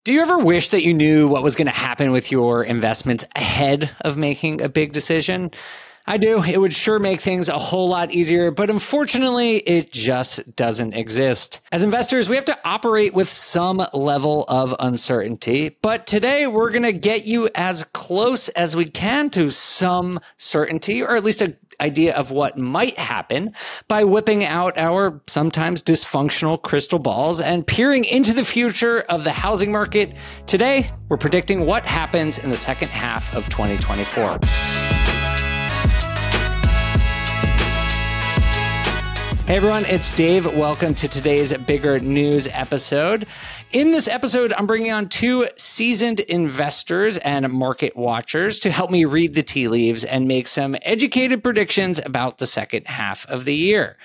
Do you ever wish that you knew what was going to happen with your investments ahead of making a big decision? I do. It would sure make things a whole lot easier, but unfortunately, it just doesn't exist. As investors, we have to operate with some level of uncertainty, but today we're going to get you as close as we can to some certainty, or at least an idea of what might happen, by whipping out our sometimes dysfunctional crystal balls and peering into the future of the housing market. Today, we're predicting what happens in the second half of 2024. Hey everyone, it's Dave. Welcome to today's Bigger News episode. In this episode, I'm bringing on two seasoned investors and market watchers to help me read the tea leaves and make some educated predictions about the second half of the year.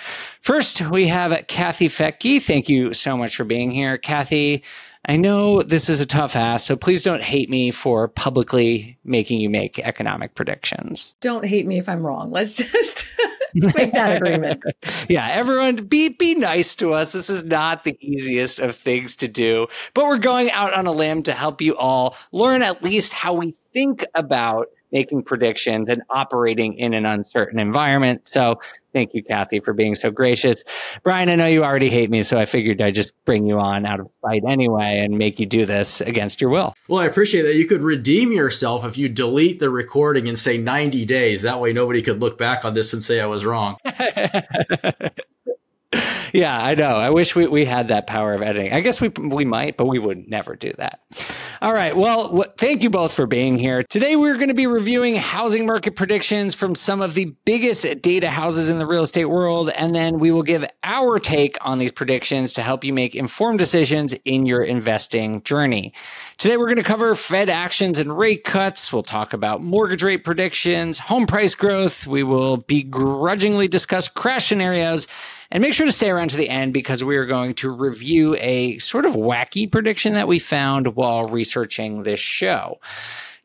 First, we have Kathy Fettke. Thank you so much for being here. Kathy, I know this is a tough ask, so please don't hate me for publicly making you make economic predictions. Don't hate me if I'm wrong. Let's just make that agreement. Yeah, everyone, be nice to us. This is not the easiest of things to do, but we're going out on a limb to help you all learn at least how we think about making predictions and operating in an uncertain environment. So thank you, Kathy, for being so gracious. Brian, I know you already hate me, so I figured I'd just bring you on out of spite anyway and make you do this against your will. Well, I appreciate that. You could redeem yourself if you delete the recording and say 90 days. That way nobody could look back on this and say I was wrong. Yeah, I know. I wish we had that power of editing. I guess we might, but we would never do that. All right. Well, thank you both for being here. Today, we're going to be reviewing housing market predictions from some of the biggest data houses in the real estate world. And then we will give our take on these predictions to help you make informed decisions in your investing journey. Today, we're going to cover Fed actions and rate cuts. We'll talk about mortgage rate predictions, home price growth. We will begrudgingly discuss crash scenarios. And make sure to stay around to the end because we are going to review a sort of wacky prediction that we found while researching this show.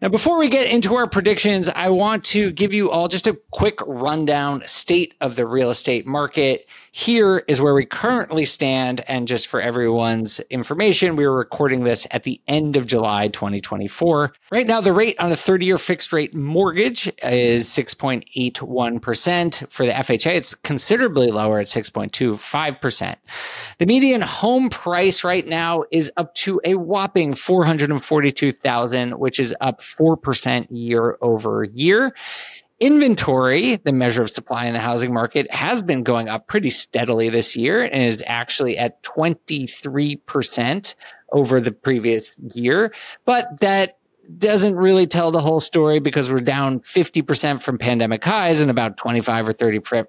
Now, before we get into our predictions, I want to give you all just a quick rundown state of the real estate market. Here is where we currently stand. And just for everyone's information, we are recording this at the end of July 2024. Right now, the rate on a 30-year fixed rate mortgage is 6.81%. For the FHA, it's considerably lower at 6.25%. The median home price right now is up to a whopping $442,000, which is up 4% year over year. Inventory, the measure of supply in the housing market, has been going up pretty steadily this year and is actually at 23% over the previous year. But that doesn't really tell the whole story because we're down 50% from pandemic highs and about 25 or 30%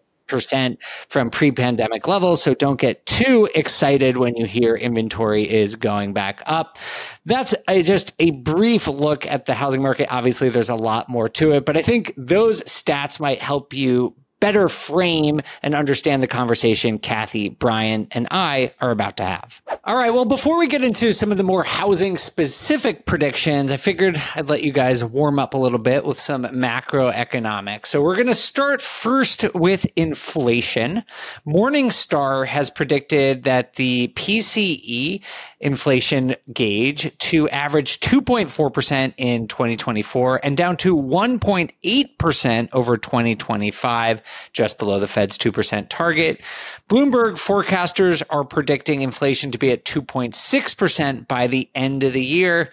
from pre-pandemic levels. So don't get too excited when you hear inventory is going back up. That's just a brief look at the housing market. Obviously, there's a lot more to it, but I think those stats might help you better frame and understand the conversation Kathy, Brian, and I are about to have. All right, well, before we get into some of the more housing-specific predictions, I figured I'd let you guys warm up a little bit with some macroeconomics. So we're going to start first with inflation. Morningstar has predicted that the PCE inflation gauge to average 2.4% in 2024 and down to 1.8% over 2025. Just below the Fed's 2% target. Bloomberg forecasters are predicting inflation to be at 2.6% by the end of the year.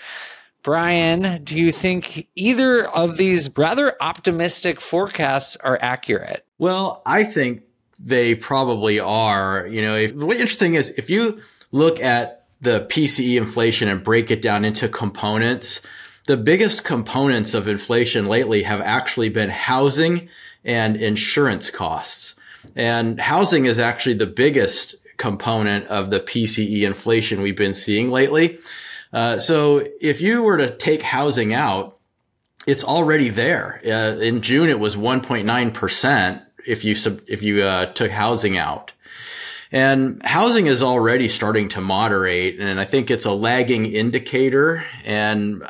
Brian, do you think either of these rather optimistic forecasts are accurate? Well, I think they probably are. You know, the interesting is if you look at the PCE inflation and break it down into components, the biggest components of inflation lately have actually been housing and insurance costs. And housing is actually the biggest component of the PCE inflation we've been seeing lately. So if you were to take housing out, it's already there. In June, it was 1.9% if you took housing out. And housing is already starting to moderate, and I think it's a lagging indicator. And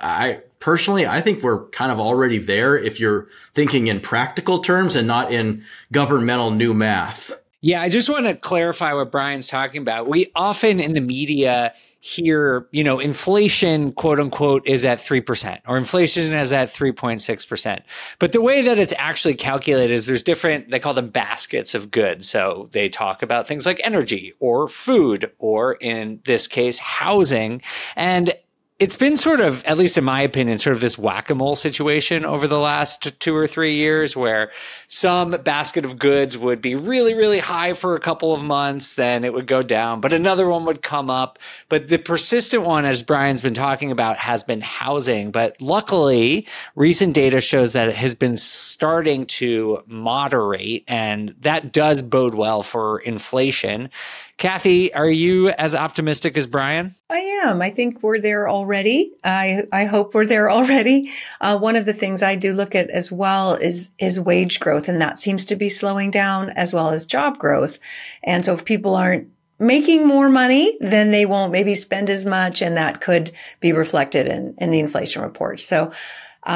Personally, I think we're kind of already there if you're thinking in practical terms and not in governmental new math. Yeah, I just want to clarify what Brian's talking about. We often in the media hear, inflation, quote unquote, is at 3% or inflation is at 3.6%. But the way that it's actually calculated is there's different, they call them baskets of goods. So they talk about things like energy or food, or in this case, housing. And it's been sort of, at least in my opinion, sort of this whack-a-mole situation over the last 2 or 3 years where some basket of goods would be really, really high for a couple of months, then it would go down, but another one would come up. But the persistent one, as Brian's been talking about, has been housing. But luckily, recent data shows that it has been starting to moderate, and that does bode well for inflation. Kathy, are you as optimistic as Brian? I am. I think we're there already. I hope we're there already. One of the things I do look at as well is wage growth, and that seems to be slowing down, as well as job growth. And so if people aren't making more money, then they won't maybe spend as much, and that could be reflected in the inflation report. So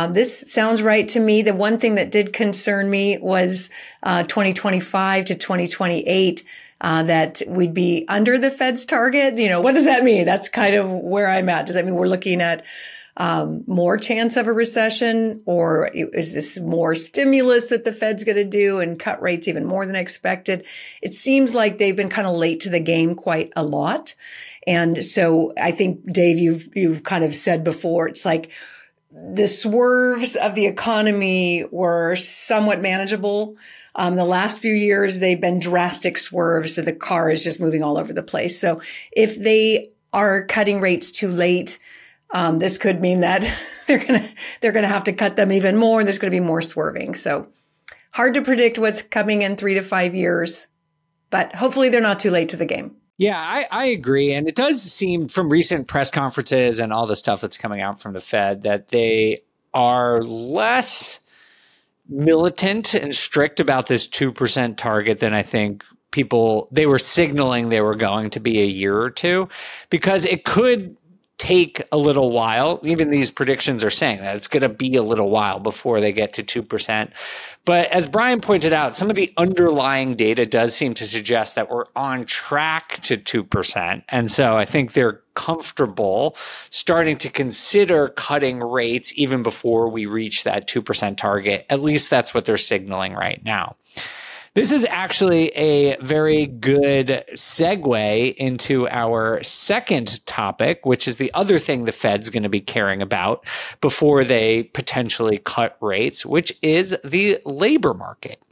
this sounds right to me. The one thing that did concern me was 2025 to 2028. That we'd be under the Fed's target. What does that mean? That's kind of where I'm at. Does that mean we're looking at more chance of a recession, or is this more stimulus that the Fed's going to do and cut rates even more than expected? It seems like they've been kind of late to the game quite a lot. And so I think, Dave, you've kind of said before, it's like the swerves of the economy were somewhat manageable. The last few years, they've been drastic swerves. So the car is just moving all over the place. So if they are cutting rates too late, this could mean that they're going to have to cut them even more. There's going to be more swerving. So hard to predict what's coming in 3 to 5 years, but hopefully they're not too late to the game. Yeah, I agree. And it does seem from recent press conferences and all the stuff that's coming out from the Fed that they are less militant and strict about this 2% target than I think they were signaling they were going to be a year or two, because it could take a little while. Even these predictions are saying that it's going to be a little while before they get to 2%. But as Brian pointed out, some of the underlying data does seem to suggest that we're on track to 2%. And so I think they're comfortable starting to consider cutting rates even before we reach that 2% target. At least that's what they're signaling right now. This is actually a very good segue into our second topic, which is the other thing the Fed's going to be caring about before they potentially cut rates, which is the labor market.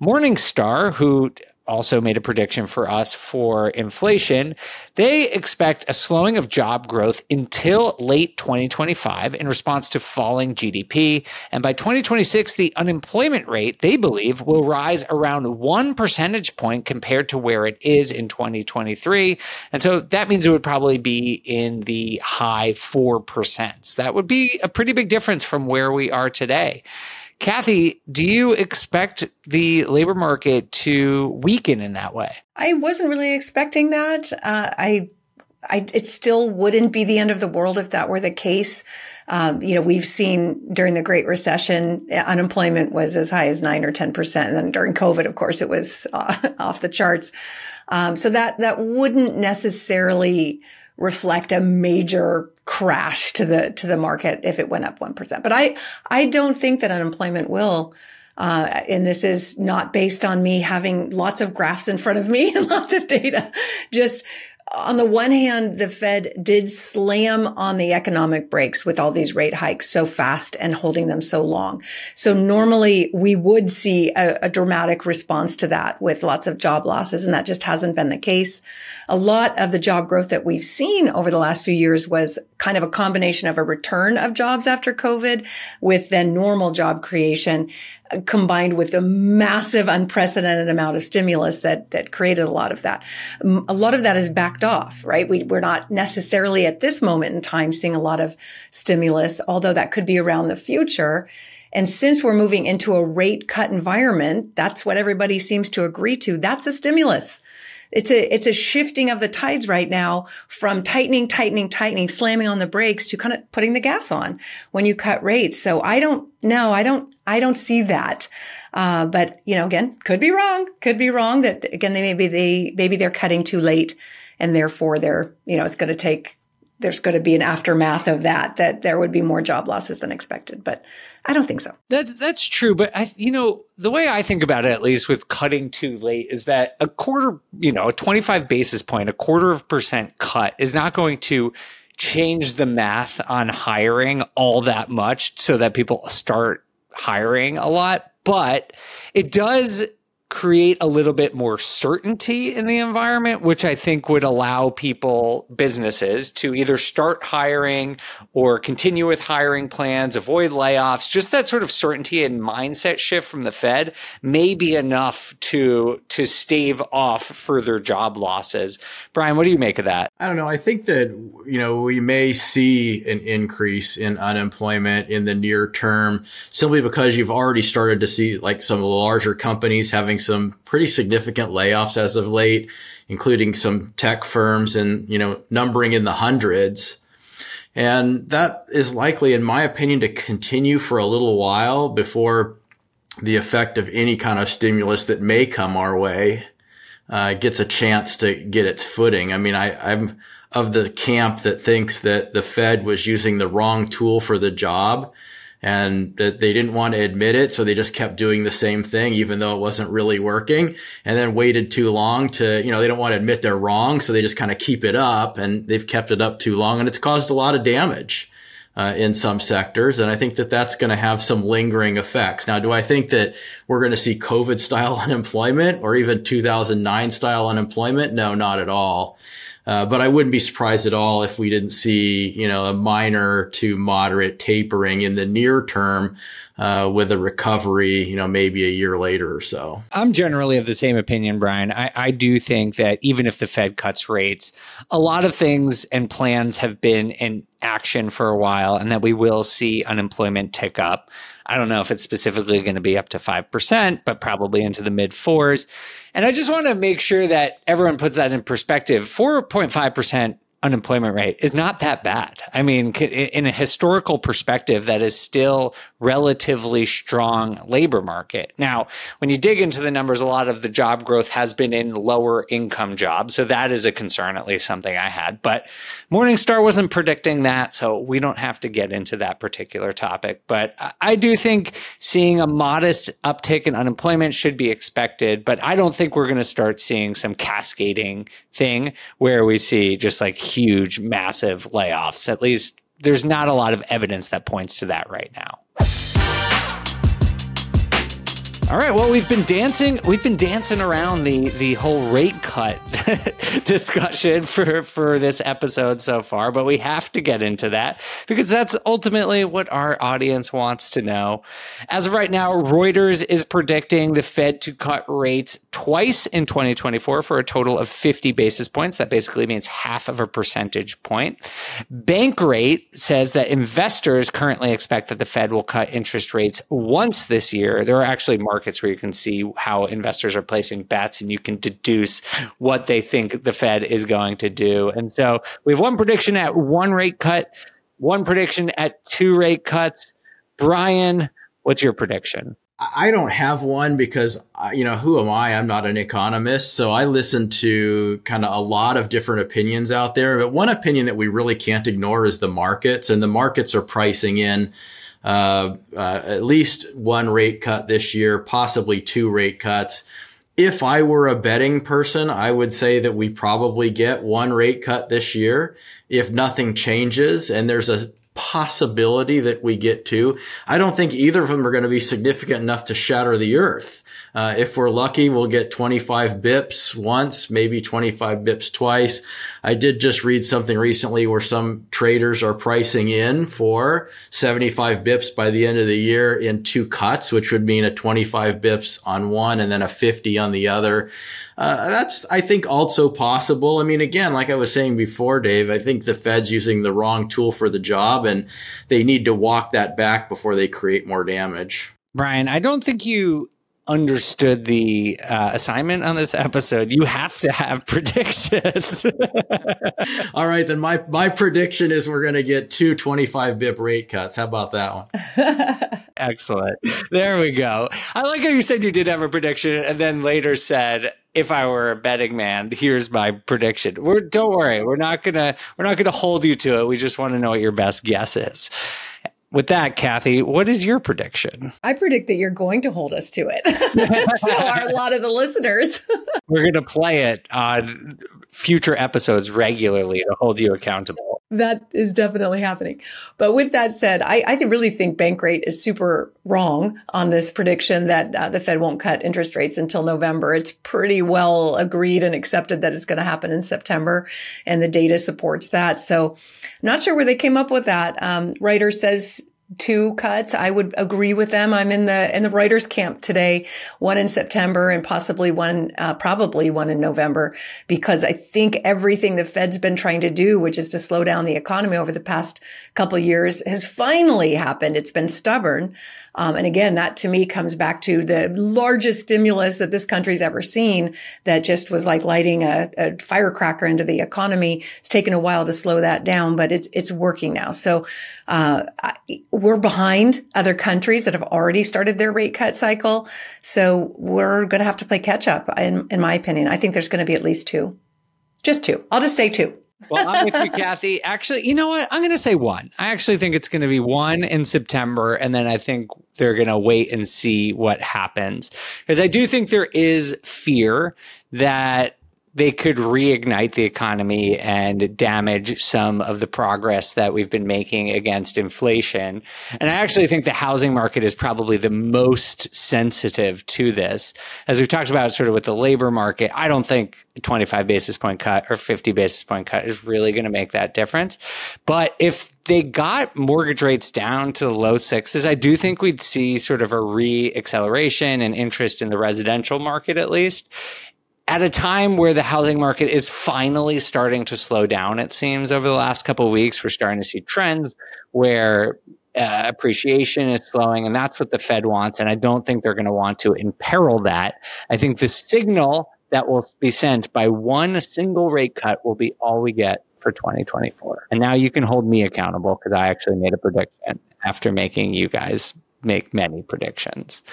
Morningstar, who also made a prediction for us for inflation, they expect a slowing of job growth until late 2025 in response to falling GDP. And by 2026, the unemployment rate, they believe, will rise around 1 percentage point compared to where it is in 2023. And so that means it would probably be in the high 4%. That would be a pretty big difference from where we are today. Kathy, do you expect the labor market to weaken in that way? I wasn't really expecting that. It still wouldn't be the end of the world if that were the case. We've seen during the Great Recession, unemployment was as high as 9 or 10%. And then during COVID, of course, it was off the charts. So that wouldn't necessarily reflect a major crash to the market if it went up 1%. But I don't think that unemployment will. And this is not based on me having lots of graphs in front of me and lots of data. Just on the one hand, the Fed did slam on the economic brakes with all these rate hikes so fast and holding them so long. So normally we would see a dramatic response to that with lots of job losses, and that just hasn't been the case. A lot of the job growth that we've seen over the last few years was kind of a combination of a return of jobs after COVID with then normal job creation, combined with a massive, unprecedented amount of stimulus that created a lot of that. A lot of that is backed off, right? We're not necessarily at this moment in time seeing a lot of stimulus, although that could be around the future. And since we're moving into a rate cut environment, that's what everybody seems to agree to. That's a stimulus. It's a shifting of the tides right now from tightening, slamming on the brakes to kind of putting the gas on when you cut rates. So I don't see that. But again, could be wrong that again, maybe they're cutting too late and therefore there's going to be an aftermath of that there would be more job losses than expected. But I don't think so. That's true. But the way I think about it, at least with cutting too late, is that a 25 basis point, 0.25% cut is not going to change the math on hiring all that much so that people start hiring a lot. But it does create a little bit more certainty in the environment, which I think would allow businesses to either start hiring or continue with hiring plans, avoid layoffs. Just that sort of certainty and mindset shift from the Fed may be enough to stave off further job losses. Brian, what do you make of that? I don't know. I think that, we may see an increase in unemployment in the near term simply because you've already started to see like some of the larger companies having some pretty significant layoffs as of late, including some tech firms and, numbering in the hundreds. And that is likely, in my opinion, to continue for a little while before the effect of any kind of stimulus that may come our way gets a chance to get its footing. I mean, I'm of the camp that thinks that the Fed was using the wrong tool for the job, and that they didn't want to admit it. So they just kept doing the same thing, even though it wasn't really working, and then waited too long to, they don't want to admit they're wrong. So they just kind of keep it up, and they've kept it up too long, and it's caused a lot of damage in some sectors. And I think that that's going to have some lingering effects. Now, do I think that we're going to see COVID style unemployment or even 2009 style unemployment? No, not at all. But I wouldn't be surprised at all if we didn't see, a minor to moderate tapering in the near term, with a recovery, maybe a year later or so. I'm generally of the same opinion, Brian. I do think that even if the Fed cuts rates, a lot of things and plans have been in action for a while, and that we will see unemployment tick up. I don't know if it's specifically going to be up to 5%, but probably into the mid 4s. And I just want to make sure that everyone puts that in perspective. 4.5% unemployment rate is not that bad. I mean, in a historical perspective, that is still relatively strong labor market. Now, when you dig into the numbers, a lot of the job growth has been in lower income jobs. So that is a concern, at least something I had. But Morningstar wasn't predicting that, so we don't have to get into that particular topic. But I do think seeing a modest uptick in unemployment should be expected. But I don't think we're going to start seeing some cascading thing where we see just like huge, massive layoffs. At least there's not a lot of evidence that points to that right now. All right. Well, we've been dancing around the whole rate cut discussion for this episode so far, but we have to get into that because that's ultimately what our audience wants to know. As of right now, Reuters is predicting the Fed to cut rates twice in 2024 for a total of 50 basis points. That basically means half of a percentage point. Bankrate says that investors currently expect that the Fed will cut interest rates once this year. There are actually markets where you can see how investors are placing bets and you can deduce what they think the Fed is going to do. And so we have one prediction at one rate cut, one prediction at two rate cuts. Brian, what's your prediction? I don't have one because, who am I? I'm not an economist. So I listen to kind of a lot of different opinions out there. But one opinion that we really can't ignore is the markets. And the markets are pricing in at least one rate cut this year, possibly two rate cuts. If I were a betting person, I would say that we probably get one rate cut this year if nothing changes, and there's a possibility that we get two. I don't think either of them are going to be significant enough to shatter the earth. If we're lucky, we'll get 25 bips once, maybe 25 bips twice. I did just read something recently where some traders are pricing in for 75 bips by the end of the year in two cuts, which would mean a 25 bips on one and then a 50 on the other. That's, I think, also possible. I mean, again, like I was saying before, Dave, I think the Fed's using the wrong tool for the job, and they need to walk that back before they create more damage. Brian, I don't think you understood the assignment on this episode. You have to have predictions. All right, then my prediction is we're going to get two 25 bip rate cuts. How about that one? Excellent. There we go. I like how you said you did have a prediction and then later said, if I were a betting man, here's my prediction. Don't worry. We're not gonna hold you to it. We just want to know what your best guess is. With that, Kathy, what is your prediction? I predict that you're going to hold us to it. So are a lot of the listeners. We're going to play it on future episodes regularly to hold you accountable. That is definitely happening. But with that said, I really think Bankrate is super wrong on this prediction that the Fed won't cut interest rates until November. It's pretty well agreed and accepted that it's going to happen in September, and the data supports that. So I'm not sure where they came up with that. Reuters says 2 cuts. I would agree with them. I'm in the writers' camp today, 1 in September and possibly probably one in November, because I think everything the Fed's been trying to do, which is to slow down the economy over the past couple of years, has finally happened. It's been stubborn. And again, that to me comes back to the largest stimulus that this country's ever seen that just was like lighting a firecracker into the economy. It's taken a while to slow that down, but it's working now. So we're behind other countries that have already started their rate cut cycle. So we're going to have to play catch up, in my opinion. I think there's going to be at least 2. Just 2. I'll just say 2. Well, I'm with you, Kathy. Actually, you know what? I'm going to say 1. I actually think it's going to be 1 in September, and then I think they're going to wait and see what happens. Because I do think there is fear that they could reignite the economy and damage some of the progress that we've been making against inflation. And I actually think the housing market is probably the most sensitive to this. As we've talked about sort of with the labor market, I don't think a 25 basis point cut or 50 basis point cut is really going to make that difference. But if they got mortgage rates down to the low 6s, I do think we'd see sort of a re-acceleration and interest in the residential market, at least. At a time where the housing market is finally starting to slow down, it seems, over the last couple of weeks, we're starting to see trends where appreciation is slowing, and that's what the Fed wants. And I don't think they're going to want to imperil that. I think the signal that will be sent by one single rate cut will be all we get for 2024. And now you can hold me accountable because I actually made a prediction after making you guys make many predictions.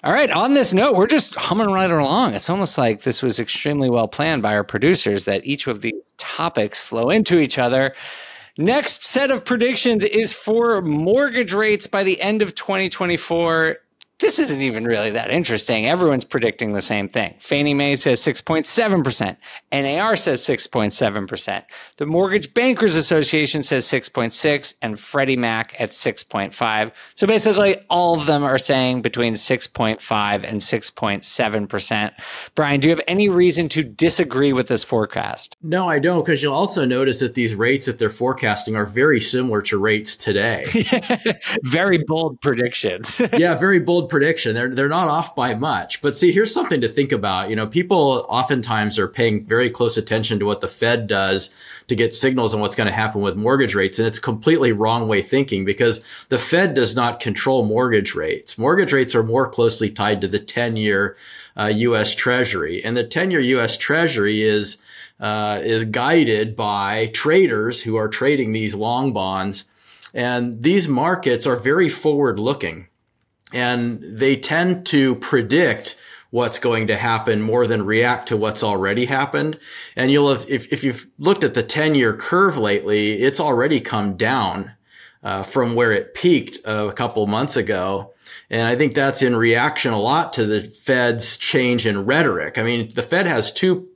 All right. On this note, we're just humming right along. It's almost like this was extremely well planned by our producers that each of these topics flow into each other. Next set of predictions is for mortgage rates by the end of 2024. This isn't even really that interesting. Everyone's predicting the same thing. Fannie Mae says 6.7%. NAR says 6.7%. The Mortgage Bankers Association says 6.6%, and Freddie Mac at 6.5%. So basically, all of them are saying between 6.5% and 6.7%. Brian, do you have any reason to disagree with this forecast? No, I don't, because you'll also notice that these rates that they're forecasting are very similar to rates today. Very bold predictions. Yeah, very bold prediction. They're not off by much. But see, here's something to think about. You know, people oftentimes are paying very close attention to what the Fed does to get signals on what's going to happen with mortgage rates. And it's completely wrong way thinking because the Fed does not control mortgage rates. Mortgage rates are more closely tied to the 10-year U.S. Treasury. And the 10-year U.S. Treasury is guided by traders who are trading these long bonds. And these markets are very forward looking. And they tend to predict what's going to happen more than react to what's already happened. And you'll have, if you've looked at the 10-year curve lately, it's already come down from where it peaked a couple months ago. And I think that's in reaction a lot to the Fed's change in rhetoric. I mean, the Fed has two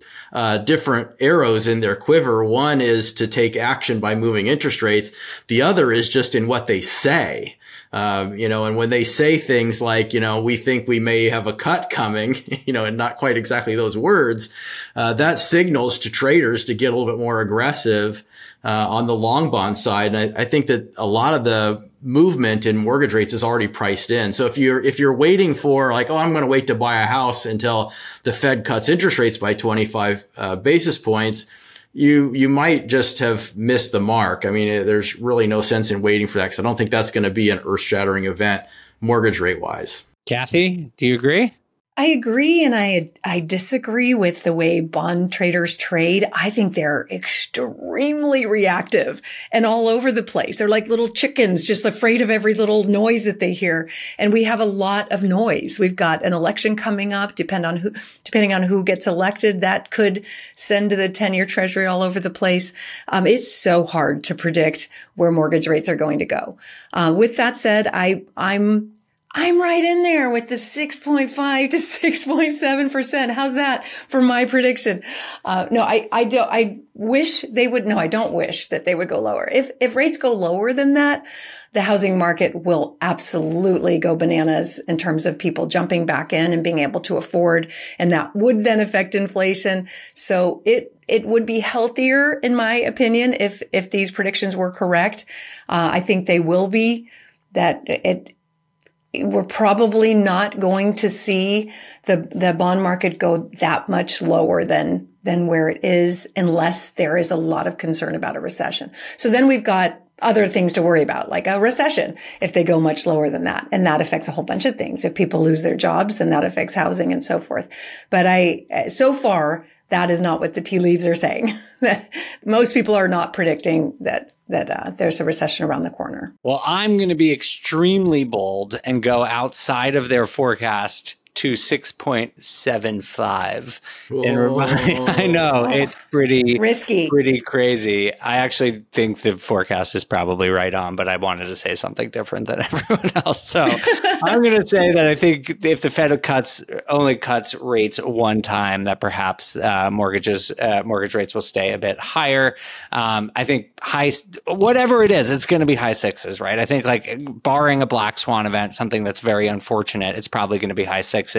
different arrows in their quiver. One is to take action by moving interest rates. The other is just in what they say. And when they say things like, we think we may have a cut coming, and not quite exactly those words, that signals to traders to get a little bit more aggressive, on the long bond side. And I think that a lot of the movement in mortgage rates is already priced in. So if you're waiting for like, I'm going to wait to buy a house until the Fed cuts interest rates by 25 basis points, you might just have missed the mark. I mean, there's really no sense in waiting for that because I don't think that's going to be an earth-shattering event mortgage rate wise. Kathy, do you agree? I agree. And I disagree with the way bond traders trade. I think they're extremely reactive and all over the place. They're like little chickens, just afraid of every little noise that they hear. And we have a lot of noise. We've got an election coming up, depending on who gets elected, that could send the 10-year treasury all over the place. It's so hard to predict where mortgage rates are going to go. With that said, I'm right in there with the 6.5 to 6.7%. How's that for my prediction? No, I wish they would. No, I don't wish that they would go lower. If rates go lower than that, the housing market will absolutely go bananas in terms of people jumping back in and being able to afford. And that would then affect inflation. So it would be healthier, in my opinion, if these predictions were correct. I think they will be. We're probably not going to see the bond market go that much lower than where it is, unless there is a lot of concern about a recession. So then we've got other things to worry about, like a recession, if they go much lower than that. And that affects a whole bunch of things. If people lose their jobs, then that affects housing and so forth. But so far, that is not what the tea leaves are saying. Most people are not predicting that there's a recession around the corner. Well, I'm going to be extremely bold and go outside of their forecast to 6.75. I know it's pretty risky, pretty crazy. I actually think the forecast is probably right on, but I wanted to say something different than everyone else. So I'm going to say that I think if the Fed only cuts rates one time, that perhaps mortgage rates will stay a bit higher. I think whatever it is, it's going to be high sixes, right? I think, like, barring a black swan event, something that's very unfortunate, it's probably going to be high sixes.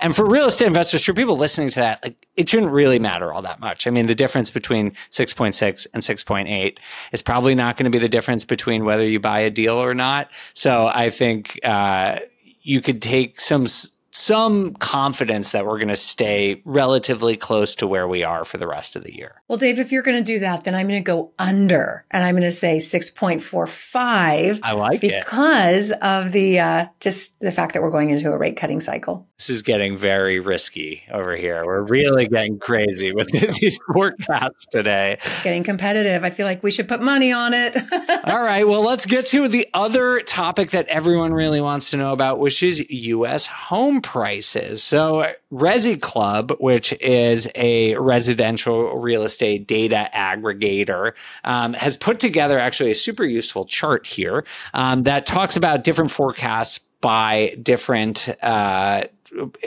And for real estate investors, for people listening to that, like, it shouldn't really matter all that much. I mean, the difference between 6.6 and 6.8 is probably not going to be the difference between whether you buy a deal or not. So I think you could take some confidence that we're going to stay relatively close to where we are for the rest of the year. Well, Dave, if you're going to do that, then I'm going to go under, and I'm going to say 6.45. I like it. Because of just the fact that we're going into a rate cutting cycle. This is getting very risky over here. We're really getting crazy with these forecasts today. Getting competitive. I feel like we should put money on it. All right. Well, let's get to the other topic that everyone really wants to know about, which is U.S. home prices. So Resi Club, which is a residential real estate data aggregator, has put together actually a super useful chart here that talks about different forecasts by different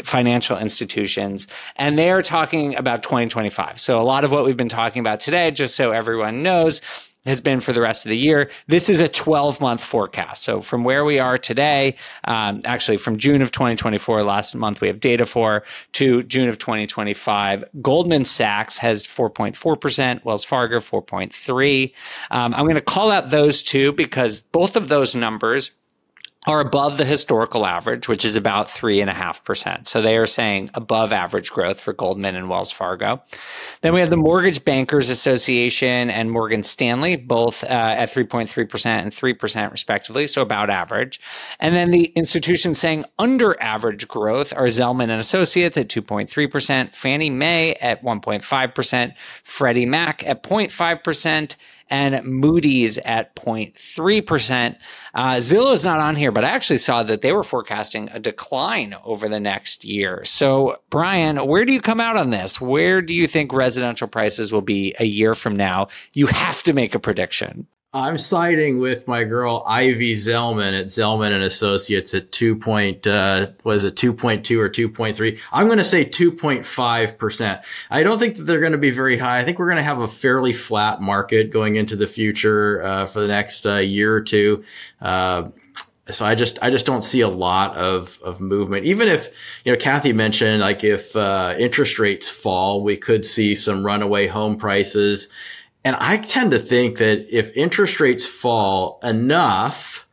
financial institutions, and they are talking about 2025. So a lot of what we've been talking about today, just so everyone knows, has been for the rest of the year. This is a 12-month forecast. So from where we are today, actually from June of 2024, last month we have data for, to June of 2025, Goldman Sachs has 4.4%, Wells Fargo 4.3%. I'm going to call out those two because both of those numbers are above the historical average, which is about 3.5%. So they are saying above average growth for Goldman and Wells Fargo. Then we have the Mortgage Bankers Association and Morgan Stanley, both at 3.3% and 3% respectively, so about average. And then the institutions saying under average growth are Zelman and Associates at 2.3%, Fannie Mae at 1.5%, Freddie Mac at 0.5%, and Moody's at 0.3%. Zillow's not on here, but I actually saw that they were forecasting a decline over the next year. So, Brian, where do you come out on this? Where do you think residential prices will be a year from now? You have to make a prediction. I'm siding with my girl Ivy Zelman at Zelman and Associates at 2.2 or 2.3. I'm going to say 2.5%. I don't think that they're going to be very high. I think we're going to have a fairly flat market going into the future for the next year or two. So I just don't see a lot of movement. Even if, Kathy mentioned, like, if interest rates fall, we could see some runaway home prices. And I tend to think that if interest rates fall enough,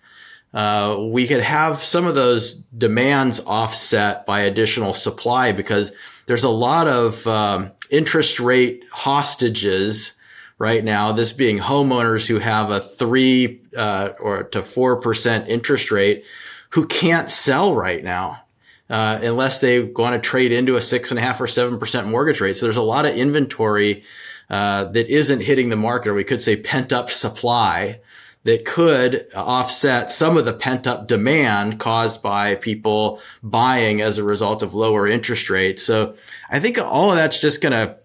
we could have some of those demands offset by additional supply, because there's a lot of interest rate hostages right now. This being homeowners who have a 3 or to 4% interest rate who can't sell right now. unless they want to trade into a 6.5% or 7% mortgage rate. So there's a lot of inventory that isn't hitting the market, or we could say pent up supply, that could offset some of the pent up demand caused by people buying as a result of lower interest rates. So I think all of that's just going to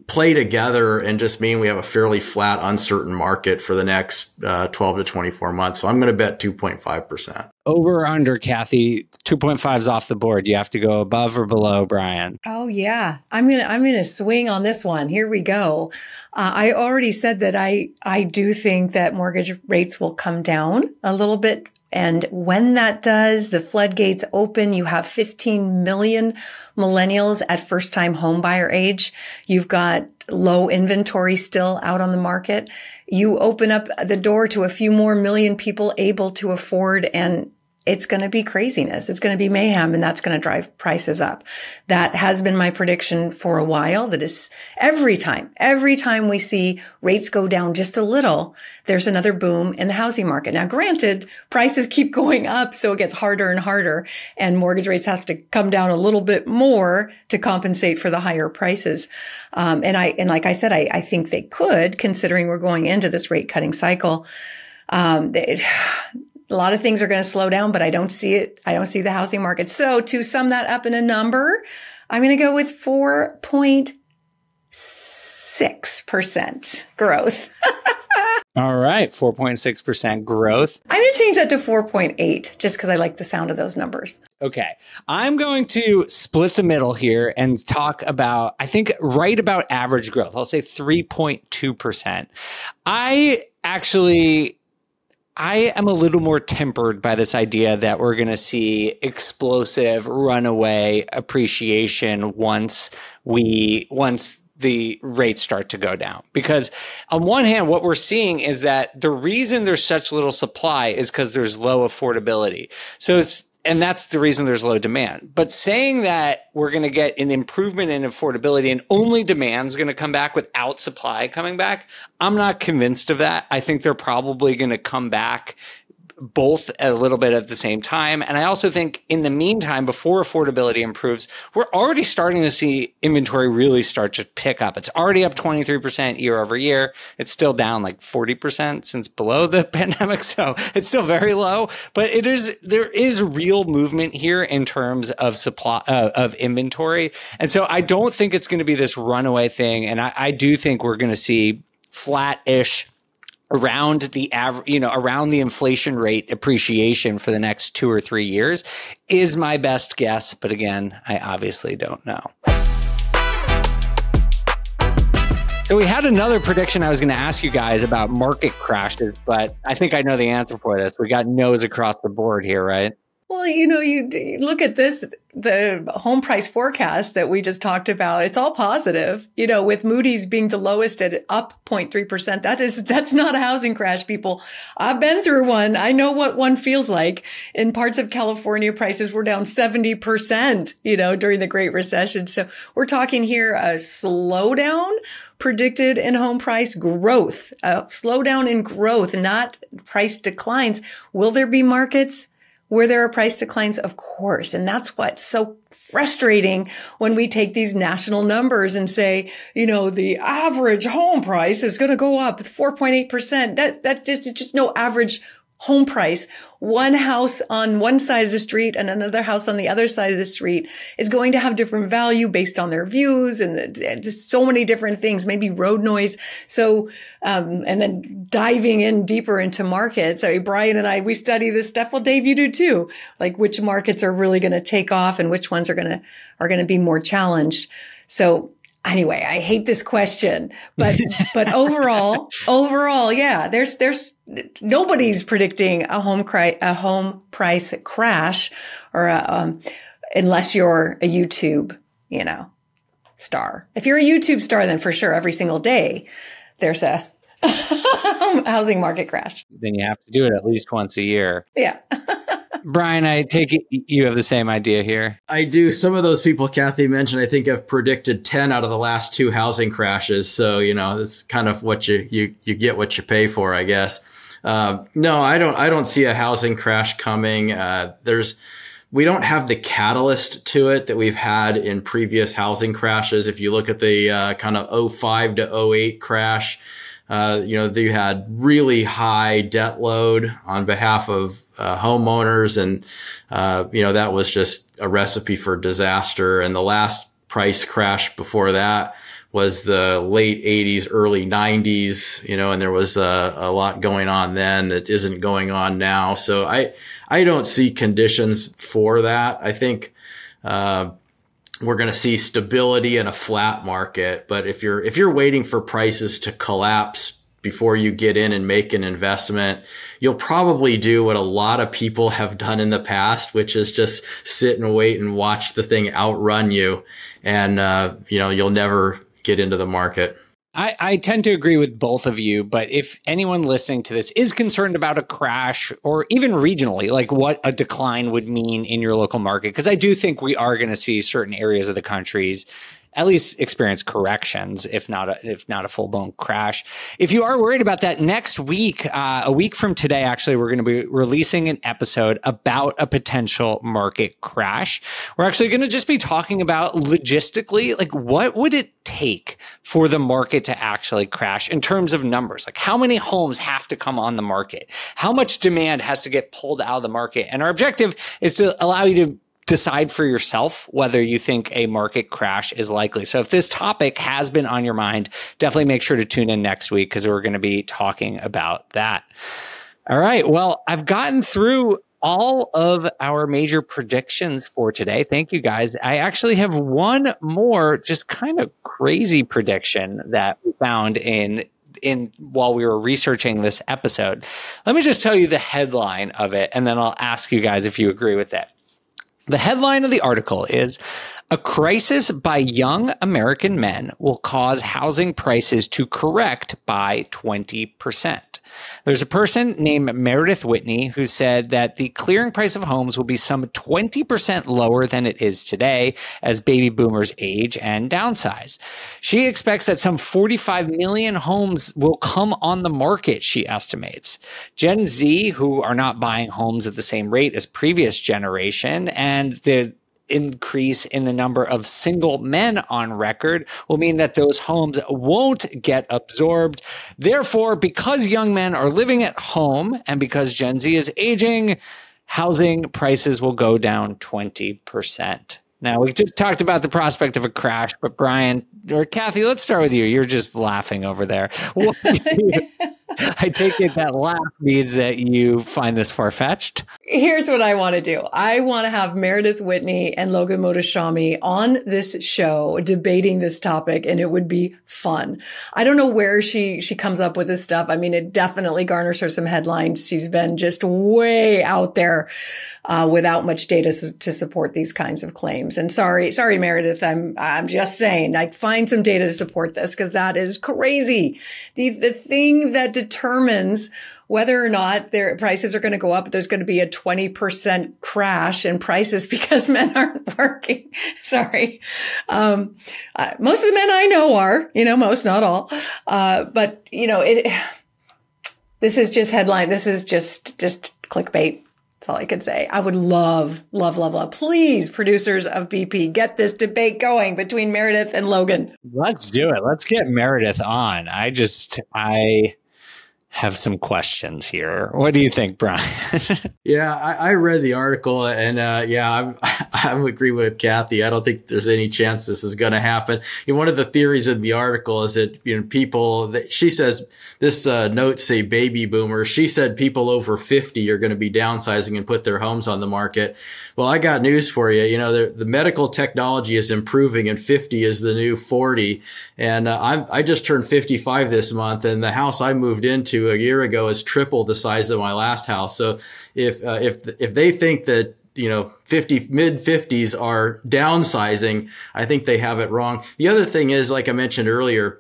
play together and just mean we have a fairly flat, uncertain market for the next 12 to 24 months. So I'm going to bet 2.5%. Over or under, Kathy? 2.5 is off the board. You have to go above or below, Brian. Oh yeah, I'm gonna swing on this one. Here we go. I already said that I do think that mortgage rates will come down a little bit. And when that does, the floodgates open. You have 15 million millennials at first-time homebuyer age. You've got low inventory still out on the market. You open up the door to a few more million people able to afford, and it's going to be craziness. It's going to be mayhem, and that's going to drive prices up. That has been my prediction for a while. That is every time we see rates go down just a little, there's another boom in the housing market. Now, granted, prices keep going up, so it gets harder and harder, and mortgage rates have to come down a little bit more to compensate for the higher prices. And like I said, I think they could, considering we're going into this rate cutting cycle. A lot of things are going to slow down, but I don't see it. I don't see the housing market. So to sum that up in a number, I'm going to go with 4.6% growth. All right, 4.6% growth. I'm going to change that to 4.8 just because I like the sound of those numbers. Okay. I'm going to split the middle here and talk about, I think, right about average growth. I'll say 3.2%. I am a little more tempered by this idea that we're going to see explosive runaway appreciation once the rates start to go down. Because on one hand, what we're seeing is that the reason there's such little supply is because there's low affordability. And that's the reason there's low demand. But saying that we're going to get an improvement in affordability and only demand's going to come back without supply coming back, I'm not convinced of that. I think they're probably going to come back both a little bit at the same time. And I also think in the meantime, before affordability improves, we're already starting to see inventory really start to pick up. It's already up 23% year over year. It's still down like 40% since below the pandemic. So it's still very low, but there is real movement here in terms of supply of inventory. And so I don't think it's going to be this runaway thing. And I do think we're going to see flat-ish around the average, around the inflation rate appreciation for the next 2 or 3 years is my best guess. But again, I obviously don't know. So we had another prediction I was going to ask you guys about market crashes, but I think I know the answer for this. We got no's across the board here, right? Well, you look at this, the home price forecast that we just talked about, it's all positive, with Moody's being the lowest at up 0.3%. That's not a housing crash, people. I've been through one. I know what one feels like. In parts of California, prices were down 70%, during the Great Recession. So we're talking here a slowdown predicted in home price growth, a slowdown in growth, not price declines. Will there be markets where there are price declines? Of course. And that's what's so frustrating when we take these national numbers and say, the average home price is going to go up 4.8%. That just no average home price. One house on one side of the street and another house on the other side of the street is going to have different value based on their views and just so many different things, maybe road noise. So, and then diving in deeper into markets. Brian and I, we study this stuff. Well, Dave, you do too. Like which markets are really going to take off and which ones are going to be more challenged. So anyway, I hate this question, but overall, yeah, there's nobody's predicting a home price crash or unless you're a YouTube, star. If you're a YouTube star, then for sure every single day there's a housing market crash. Then you have to do it at least once a year. Yeah. Brian, I take it you have the same idea here. I do. Some of those people Kathy mentioned, I think, have predicted 10 out of the last 2 housing crashes. So, that's kind of what you get what you pay for, I guess. No, I don't see a housing crash coming. There's we don't have the catalyst to it that we've had in previous housing crashes. If you look at the kind of '05 to '08 crash, they had really high debt load on behalf of homeowners. And, that was just a recipe for disaster. And the last price crash before that was the late '80s, early '90s, and there was a lot going on then that isn't going on now. So I don't see conditions for that. I think we're going to see stability in a flat market. But if you're waiting for prices to collapse before you get in and make an investment, you'll probably do what a lot of people have done in the past, which is just sit and wait and watch the thing outrun you. And, you'll never get into the market. I tend to agree with both of you, but if anyone listening to this is concerned about a crash or even regionally, like what a decline would mean in your local market, because I do think we are going to see certain areas of the countries at least experience corrections, if not a full-blown crash. If you are worried about that, next week, a week from today, actually, we're going to be releasing an episode about a potential market crash. We're actually going to just be talking about logistically, like what would it take for the market to actually crash in terms of numbers? Like how many homes have to come on the market? How much demand has to get pulled out of the market? And our objective is to allow you to decide for yourself whether you think a market crash is likely. So if this topic has been on your mind, definitely make sure to tune in next week because we're going to be talking about that. All right. Well, I've gotten through all of our major predictions for today. Thank you, guys. I actually have one more just kind of crazy prediction that we found in while we were researching this episode. Let me just tell you the headline of it, and then I'll ask you guys if you agree with that. The headline of the article is, "A crisis by young American men will cause housing prices to correct by 20%. There's a person named Meredith Whitney who said that the clearing price of homes will be some 20% lower than it is today as baby boomers age and downsize. She expects that some 45 million homes will come on the market, she estimates. Gen Z, who are not buying homes at the same rate as previous generation, and the increase in the number of single men on record will mean that those homes won't get absorbed. Therefore, because young men are living at home and because Gen Z is aging, housing prices will go down 20%. Now, we just talked about the prospect of a crash, but Brian or Kathy, let's start with you. You're just laughing over there. I take it that laugh means that you find this far-fetched. Here's what I want to do. I want to have Meredith Whitney and Logan Mohtashami on this show debating this topic, and it would be fun. I don't know where she comes up with this stuff. I mean, it definitely garners her some headlines. She's been just way out there without much data to support these kinds of claims. And sorry, Meredith, I'm just saying, like, find some data to support this because that is crazy. The thing that determines whether or not their prices are going to go up, there's going to be a 20% crash in prices because men aren't working. Sorry. Most of the men I know are, most, not all. But this is just headline. This is just clickbait. That's all I could say. I would love. Please, producers of BP, get this debate going between Meredith and Logan. Let's do it. Let's get Meredith on. I have some questions here. What do you think, Brian? Yeah, I read the article and I agree with Kathy. I don't think there's any chance this is going to happen. One of the theories in the article is that people that she says this notes say baby boomers. She said people over 50 are going to be downsizing and put their homes on the market. Well, I got news for you. The medical technology is improving and 50 is the new 40. And I just turned 55 this month, and the house I moved into a year ago is triple the size of my last house. So if they think that mid 50s are downsizing, I think they have it wrong. The other thing is, like I mentioned earlier,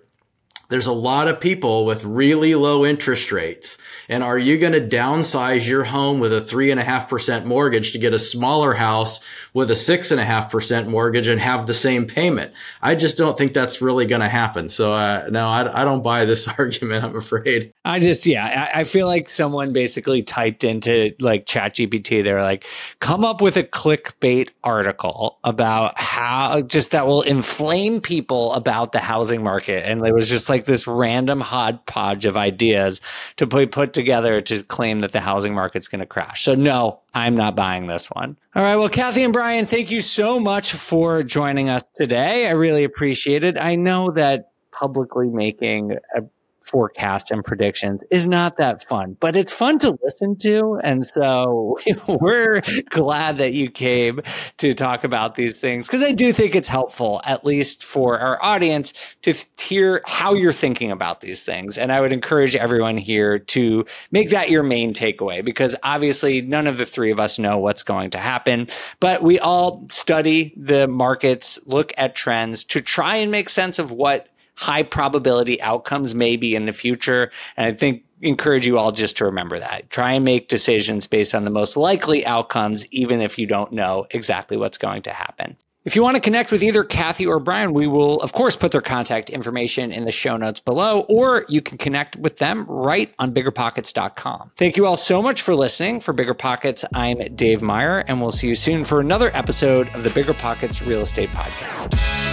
there's a lot of people with really low interest rates. And are you going to downsize your home with a 3.5% mortgage to get a smaller house with a 6.5% mortgage and have the same payment? I just don't think that's really going to happen. So no, I don't buy this argument, I'm afraid. I feel like someone basically typed into like ChatGPT. They're like, come up with a clickbait article about how just that will inflame people about the housing market. And it was just like this random hodgepodge of ideas to put together to claim that the housing market's going to crash. So no, I'm not buying this one. All right. Well, Kathy and Brian, thank you so much for joining us today. I really appreciate it. I know that publicly making a forecast and predictions is not that fun, but it's fun to listen to. And so we're glad that you came to talk about these things, because I do think it's helpful, at least for our audience, to hear how you're thinking about these things. And I would encourage everyone here to make that your main takeaway, because obviously none of the three of us know what's going to happen, but we all study the markets, look at trends to try and make sense of what high probability outcomes may be in the future. And I think encourage you all just to remember that. Try and make decisions based on the most likely outcomes, even if you don't know exactly what's going to happen. If you want to connect with either Kathy or Brian, we will, of course, put their contact information in the show notes below, or you can connect with them right on BiggerPockets.com. Thank you all so much for listening. For BiggerPockets, I'm Dave Meyer, and we'll see you soon for another episode of the BiggerPockets Real Estate Podcast.